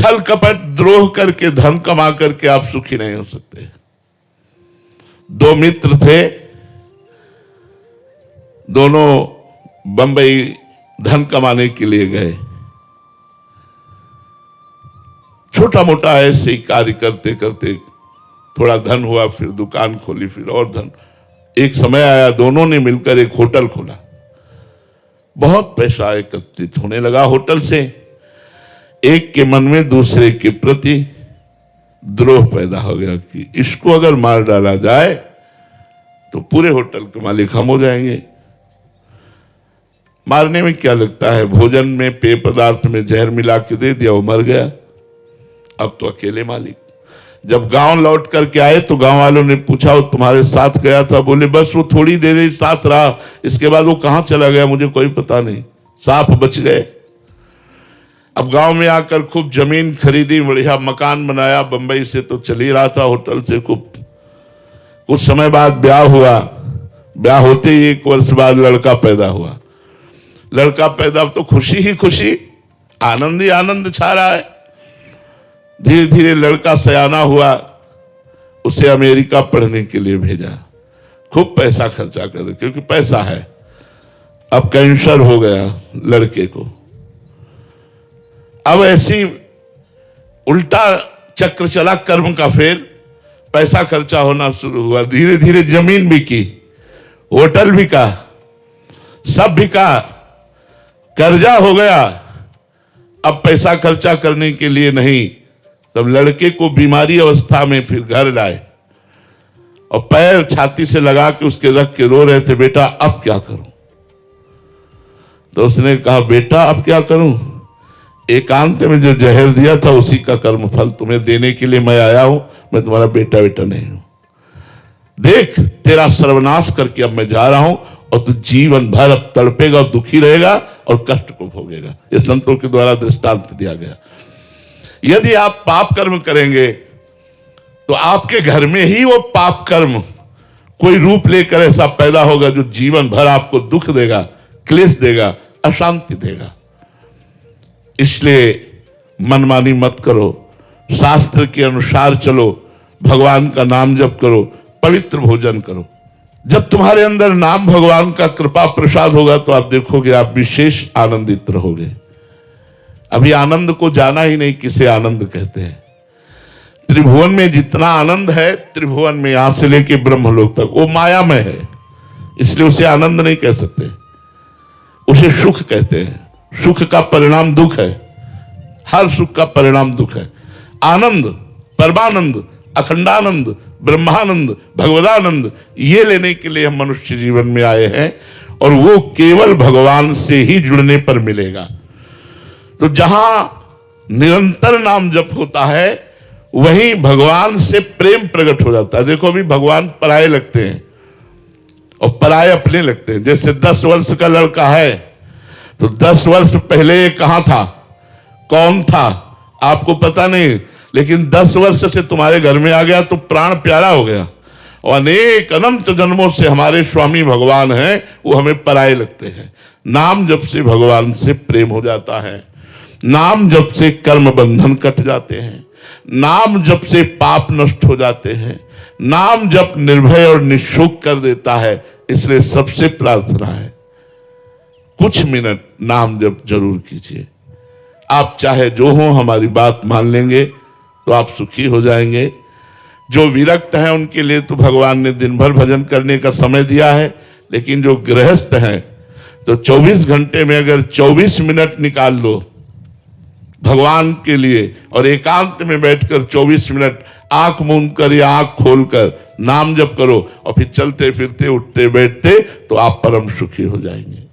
छल कपट द्रोह करके धन कमा करके आप सुखी नहीं हो सकते। दो मित्र थे, दोनों बंबई धन कमाने के लिए गए। छोटा मोटा ऐसे ही कार्य करते करते थोड़ा धन हुआ, फिर दुकान खोली, फिर और धन। एक समय आया दोनों ने मिलकर एक होटल खोला। बहुत पैसा एकत्रित होने लगा होटल से। एक के मन में दूसरे के प्रति द्रोह पैदा हो गया कि इसको अगर मार डाला जाए तो पूरे होटल के मालिक हम हो जाएंगे। मारने में क्या लगता है, भोजन में पेय पदार्थ में जहर मिला के दे दिया, वो मर गया। अब तो अकेले मालिक। जब गांव लौट करके आए तो गांव वालों ने पूछा वो तुम्हारे साथ गया था? बोले बस वो थोड़ी देर ही साथ रहा, इसके बाद वो कहां चला गया मुझे कोई पता नहीं, सांप बच गए। अब गांव में आकर खूब जमीन खरीदी, बढ़िया मकान बनाया। बंबई से तो चल ही रहा था होटल से। कुछ समय बाद ब्याह हुआ। ब्याह होते ही 1 वर्ष बाद लड़का पैदा हुआ। लड़का पैदा, तो खुशी ही खुशी, आनंद ही आनंद छा रहा है। धीरे धीरे लड़का सयाना हुआ, उसे अमेरिका पढ़ने के लिए भेजा। खूब पैसा खर्चा कर, क्योंकि पैसा है। अब कैंसर हो गया लड़के को। अब ऐसी उल्टा चक्र चला कर्म का। फिर पैसा खर्चा होना शुरू हुआ। धीरे धीरे जमीन बिकी, होटल बिका, सब बिका, कर्जा हो गया। अब पैसा खर्चा करने के लिए नहीं। तब लड़के को बीमारी अवस्था में फिर घर लाए और पैर छाती से लगा के उसके रख के रो रहे थे, बेटा अब क्या करूं? तो उसने कहा बेटा अब क्या करूं? एकांत में जो जहर दिया था उसी का कर्म फल तुम्हें देने के लिए मैं आया हूं। मैं तुम्हारा बेटा बेटा नहीं हूं। देख तेरा सर्वनाश करके अब मैं जा रहा हूं और तू जीवन भर अब तड़पेगा, दुखी रहेगा और कष्ट को भोगेगा। ये संतों के द्वारा दृष्टांत दिया गया। यदि आप पाप कर्म करेंगे तो आपके घर में ही वो पाप कर्म कोई रूप लेकर ऐसा पैदा होगा जो जीवन भर आपको दुख देगा, क्लेश देगा, अशांति देगा। इसलिए मनमानी मत करो, शास्त्र के अनुसार चलो, भगवान का नाम जप करो, पवित्र भोजन करो। जब तुम्हारे अंदर नाम भगवान का कृपा प्रसाद होगा तो आप देखोगे आप विशेष आनंदित रहोगे। अभी आनंद को जाना ही नहीं किसे आनंद कहते हैं। त्रिभुवन में जितना आनंद है, त्रिभुवन में यहां से लेके ब्रह्मलोक तक, वो मायामय है। इसलिए उसे आनंद नहीं कह सकते, उसे सुख कहते हैं। सुख का परिणाम दुख है, हर सुख का परिणाम दुख है। आनंद, परमानंद, अखंडानंद, ब्रह्मानंद, भगवदानंद, ये लेने के लिए हम मनुष्य जीवन में आए हैं और वो केवल भगवान से ही जुड़ने पर मिलेगा। तो जहां निरंतर नाम जप होता है वहीं भगवान से प्रेम प्रकट हो जाता है। देखो अभी भगवान पराये लगते हैं और पराये अपने लगते हैं। जैसे 10 वर्ष का लड़का है तो 10 वर्ष पहले कहां था, कौन था, आपको पता नहीं, लेकिन 10 वर्ष से तुम्हारे घर में आ गया तो प्राण प्यारा हो गया। और अनेक अनंत जन्मों से हमारे स्वामी भगवान हैं, वो हमें पराये लगते हैं। नाम जप से भगवान से प्रेम हो जाता है। नाम जप से कर्म बंधन कट जाते हैं। नाम जप से पाप नष्ट हो जाते हैं। नाम जप निर्भय और निशुक कर देता है। इसलिए सबसे प्रार्थना है कुछ मिनट नाम जप जरूर कीजिए। आप चाहे जो हो हमारी बात मान लेंगे तो आप सुखी हो जाएंगे। जो विरक्त हैं उनके लिए तो भगवान ने दिन भर भजन करने का समय दिया है, लेकिन जो गृहस्थ हैं तो 24 घंटे में अगर 24 मिनट निकाल लो भगवान के लिए और एकांत में बैठकर 24 मिनट आंख मूंद कर या आंख खोलकर नाम जप करो और फिर चलते फिरते उठते बैठते तो आप परम सुखी हो जाएंगे।